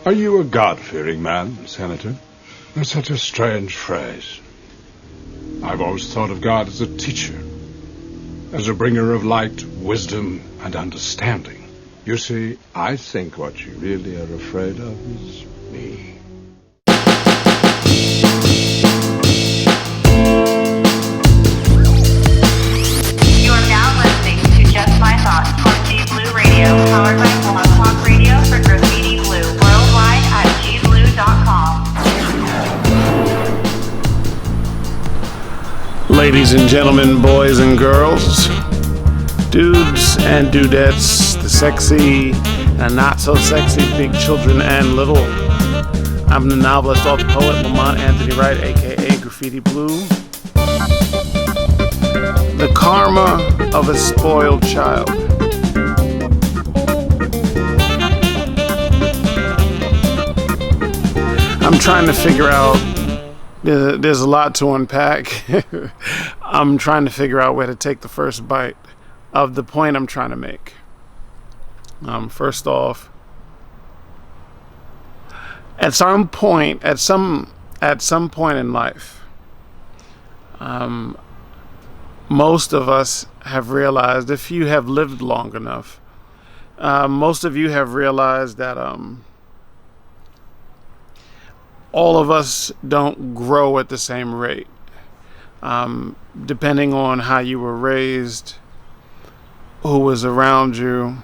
Are you a God-fearing man, Senator? That's such a strange phrase. I've always thought of God as a teacher, as a bringer of light, wisdom, and understanding. You see, I think what you really are afraid of is me. You are now listening to Just My Thoughts on G Blue Radio, powered by Blog Talk Radio for Graffiti Bleu, worldwide at gblue.com. Ladies and gentlemen, boys and girls, dudes and dudettes, the sexy and not so sexy, big children and little. I'm the novelist, author, poet, Lamont Anthony Wright, aka Graffiti Bleu. The karma of a spoiled child. I'm trying to figure out, there's a lot to unpack. I'm trying to figure out where to take the first bite of the point I'm trying to make. First off, at some point in life, most of us have realized, if you have lived long enough, most of you have realized that all of us don't grow at the same rate. Depending on how you were raised, who was around you,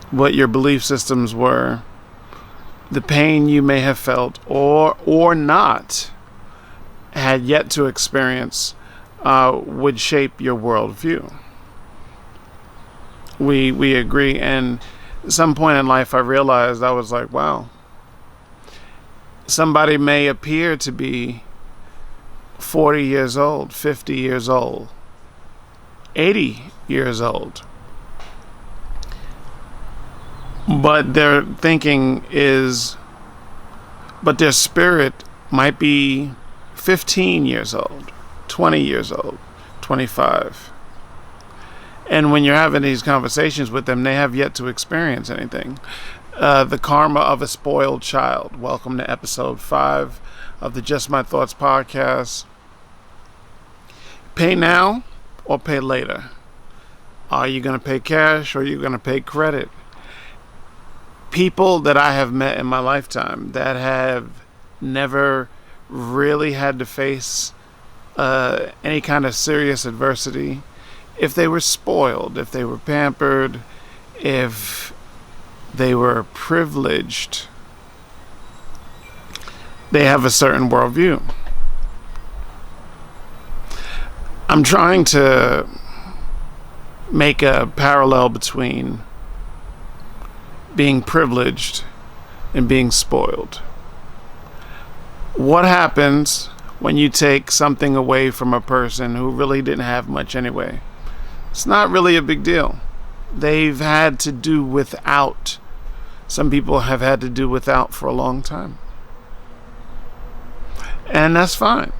what your belief systems were, the pain you may have felt or not had yet to experience would shape your worldview. We agree. And at some point in life I realized, I was like, wow, somebody may appear to be 40 years old, 50 years old, 80 years old, but their thinking is, but their spirit might be 15 years old, 20 years old, 25. And when you're having these conversations with them, they have yet to experience anything. The karma of a spoiled child. Welcome to episode 5 of the Just My Thoughts podcast. Pay now or pay later? Are you going to pay cash or are you going to pay credit? People that I have met in my lifetime that have never really had to face any kind of serious adversity, if they were spoiled, if they were pampered, if they were privileged, they have a certain worldview. I'm trying to make a parallel between being privileged and being spoiled. What happens when you take something away from a person who really didn't have much anyway? It's not really a big deal. They've had to do without. Some people have had to do without for a long time. And that's fine.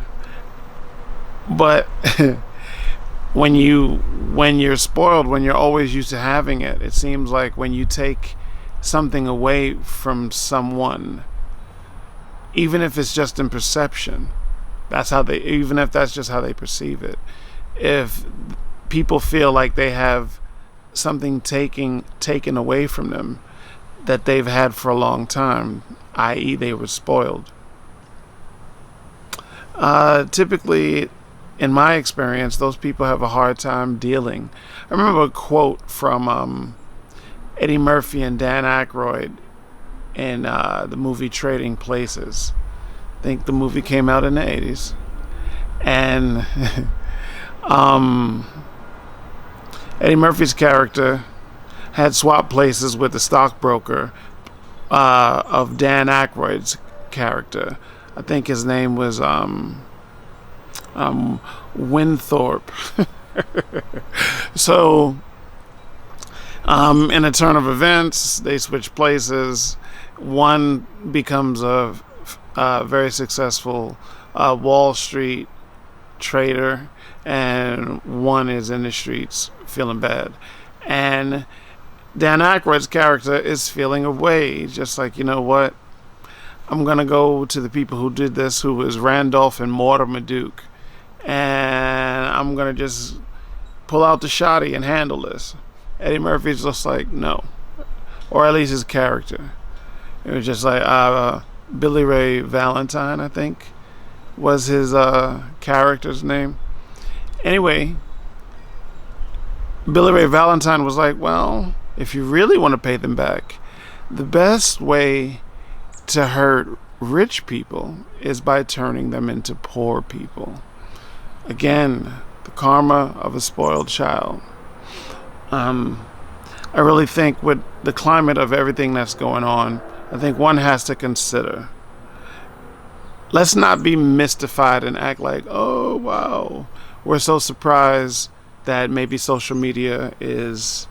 But when you're spoiled, when you're always used to having it, it seems like when you take something away from someone, even if it's just in perception, even if that's just how they perceive it, if people feel like they have something taken away from them that they've had for a long time, i.e. they were spoiled. Typically, in my experience, those people have a hard time dealing. I remember a quote from Eddie Murphy and Dan Aykroyd in the movie Trading Places. I think the movie came out in the 80s. And Eddie Murphy's character had swapped places with the stockbroker of Dan Aykroyd's character. I think his name was Winthorpe. So, in a turn of events, they switch places. One becomes a very successful Wall Street trader, and one is in the streets feeling bad. And Dan Aykroyd's character is feeling away. He's just like, you know what? I'm going to go to the people who did this, who was Randolph and Mortimer Duke, and I'm going to just pull out the shotty and handle this. Eddie Murphy's just like, no. Or at least his character. It was just like Billy Ray Valentine, I think, was his character's name. Anyway, Billy Ray Valentine was like, well, if you really want to pay them back, the best way to hurt rich people is by turning them into poor people. Again, the karma of a spoiled child. I really think with the climate of everything that's going on, I think one has to consider, let's not be mystified and act like, oh, wow, we're so surprised that maybe social media is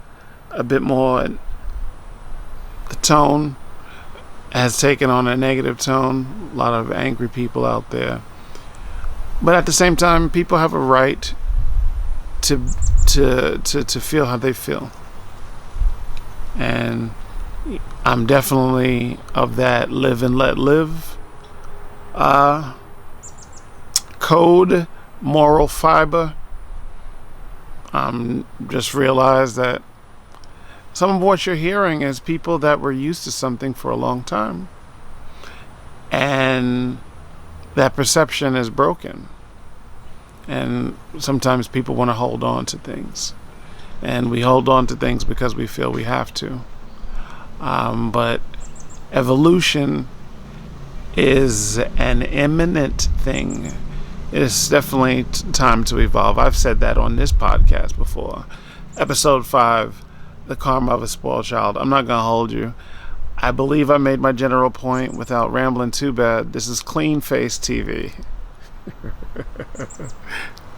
a bit more, the tone has taken on a negative tone, a lot of angry people out there. But at the same time, people have a right to feel how they feel. And I'm definitely of that live and let live code, moral fiber. Just realize that some of what you're hearing is people that were used to something for a long time, and that perception is broken. And sometimes people want to hold on to things, and we hold on to things because we feel we have to. But evolution is an imminent thing. It's definitely time to evolve. I've said that on this podcast before. Episode 5, The Karma of a Spoiled Child. I'm not going to hold you. I believe I made my general point without rambling too bad. This is Clean Face TV.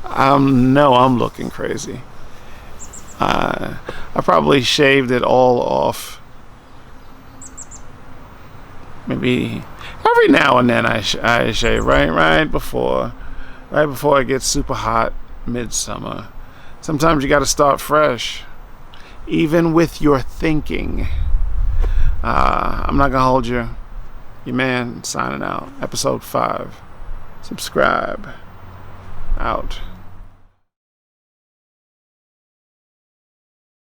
I'm looking crazy. I probably shaved it all off. Maybe every now and then I shave right before it gets super hot midsummer. Sometimes you got to start fresh, even with your thinking. I'm not gonna hold you. Your man signing out. Episode 5. Subscribe. Out.